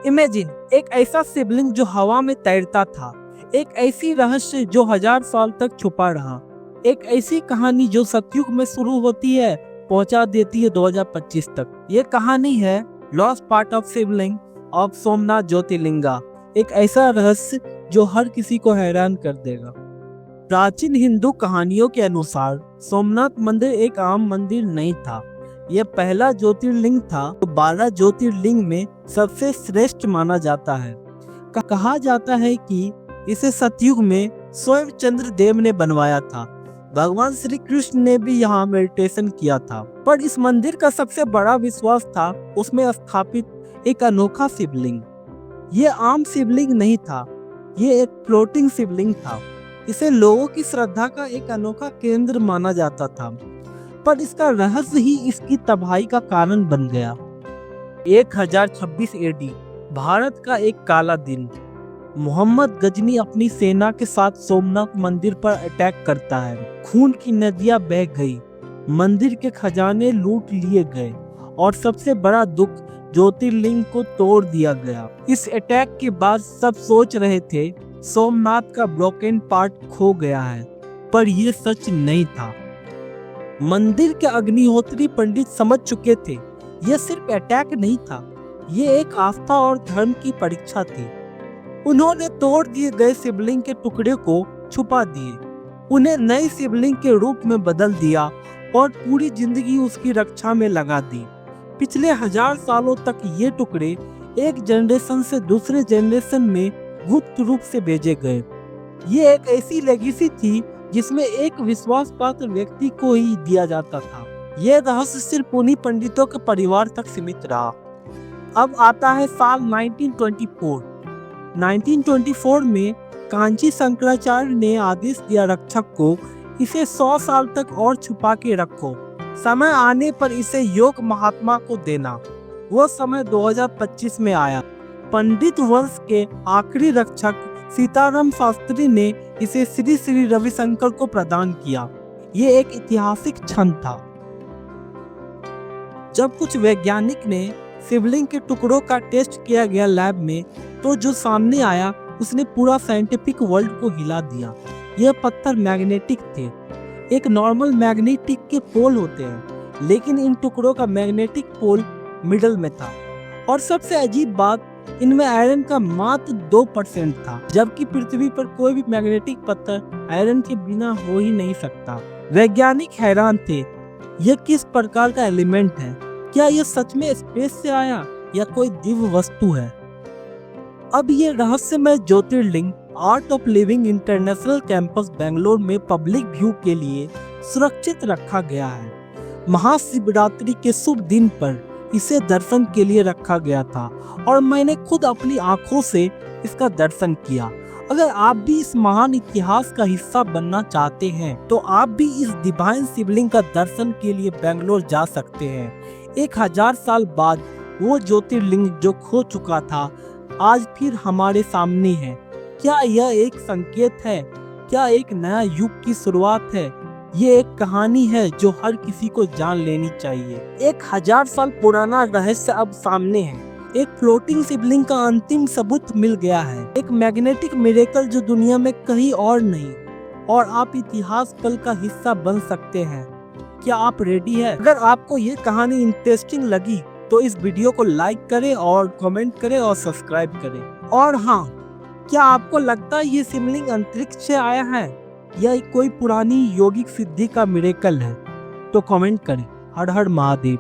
Imagine एक ऐसा शिवलिंग जो हवा में तैरता था, एक ऐसी रहस्य जो 1000 साल तक छुपा रहा, एक ऐसी कहानी जो सतयुग में शुरू होती है पहुंचा देती है 2025 तक। ये कहानी है lost part of Shivling of Somnath jyotirlinga, एक ऐसा रहस्य जो हर किसी को हैरान कर देगा। प्राचीन हिंदू कहानियों के अनुसार सोमनाथ मंदिर एक आम मंदिर नहीं था। यह पहला ज्योतिर्लिंग था जो 12 ज्योतिर्लिंग में सबसे श्रेष्ठ माना जाता है। कहा जाता है कि इसे सतयुग में स्वयं चंद्रदेव ने बनवाया था। भगवान श्री कृष्ण ने भी यहाँ मेडिटेशन किया था। पर इस मंदिर का सबसे बड़ा विश्वास था उसमें स्थापित एक अनोखा शिवलिंग। ये आम शिवलिंग नहीं था, ये एक फ्लोटिंग शिवलिंग था। इसे लोगों की श्रद्धा का एक अनोखा केंद्र माना जाता था, पर इसका रहस्य ही इसकी तबाही का कारण बन गया। 1026 AD भारत का एक काला दिन। मोहम्मद गजनी अपनी सेना के साथ सोमनाथ मंदिर पर अटैक करता है। खून की नदियां बह गई, मंदिर के खजाने लूट लिए गए और सबसे बड़ा दुख ज्योतिर्लिंग को तोड़ दिया गया। इस अटैक के बाद सब सोच रहे थे सोमनाथ का ब्रोकन पार्ट खो गया है, पर यह सच नहीं था। मंदिर के अग्निहोत्री पंडित समझ चुके थे यह सिर्फ अटैक नहीं था, यह एक आस्था और धर्म की परीक्षा थी। उन्होंने तोड़ दिए गए शिवलिंग के टुकड़े को छुपा दिए, उन्हें नए शिवलिंग के रूप में बदल दिया और पूरी जिंदगी उसकी रक्षा में लगा दी। पिछले 1000 सालों तक ये टुकड़े एक जनरेशन से दूसरे जनरेशन में गुप्त रूप से भेजे गए। ये एक ऐसी लेगेसी थी जिसमें एक विश्वास पात्र व्यक्ति को ही दिया जाता था। यह रहस्य सिर्फ उन्हीं पंडितों के परिवार तक सीमित रहा। अब आता है साल 1924 में कांची शंकराचार्य ने आदेश दिया रक्षक को इसे 100 साल तक और छुपा के रखो, समय आने पर इसे योग महात्मा को देना। वो समय 2025 में आया। पंडित वंश के आखिरी रक्षक सीताराम शास्त्री ने इसे श्री श्री रविशंकर को प्रदान किया। ये एक ऐतिहासिक क्षण था जब कुछ वैज्ञानिक ने शिवलिंग के टुकड़ों का टेस्ट किया गया लैब में, तो जो सामने आया उसने पूरा साइंटिफिक वर्ल्ड को हिला दिया। यह पत्थर मैग्नेटिक थे। एक नॉर्मल मैग्नेटिक के पोल होते हैं, लेकिन इन टुकड़ों का मैग्नेटिक पोल मिडल में था। और सबसे अजीब बात, इनमें आयरन का मात्र 2% था, जबकि पृथ्वी पर कोई भी मैग्नेटिक पत्थर आयरन के बिना हो ही नहीं सकता। वैज्ञानिक हैरान थे, यह किस प्रकार का एलिमेंट है? क्या यह सच में स्पेस से आया या कोई दिव्य वस्तु है? अब ये रहस्यमय Jyotirlinga Art of Living International campus Bangalore में पब्लिक व्यू के लिए सुरक्षित रखा गया है। महाशिवरात्रि के शुभ दिन पर इसे दर्शन के लिए रखा गया था और मैंने खुद अपनी आंखों से इसका दर्शन किया। अगर आप भी इस महान इतिहास का हिस्सा बनना चाहते हैं तो आप भी इस डिवाइन शिवलिंग का दर्शन के लिए बेंगलोर जा सकते हैं। 1000 साल बाद वो ज्योतिर्लिंग जो खो चुका था आज फिर हमारे सामने है। क्या यह एक संकेत है? क्या एक नया युग की शुरुआत है? ये एक कहानी है जो हर किसी को जान लेनी चाहिए। 1000 साल पुराना रहस्य अब सामने है। एक फ्लोटिंग शिवलिंग का अंतिम सबूत मिल गया है, एक मैग्नेटिक मिरेकल जो दुनिया में कहीं और नहीं, और आप इतिहास पल का हिस्सा बन सकते हैं। क्या आप रेडी है? अगर आपको ये कहानी इंटरेस्टिंग लगी तो इस वीडियो को लाइक करें और कमेंट करें और सब्सक्राइब करें। और हाँ, क्या आपको लगता है ये शिवलिंग अंतरिक्ष से आया है या कोई पुरानी योगिक सिद्धि का मिरेकल है? तो कमेंट करें। हर हर महादेव।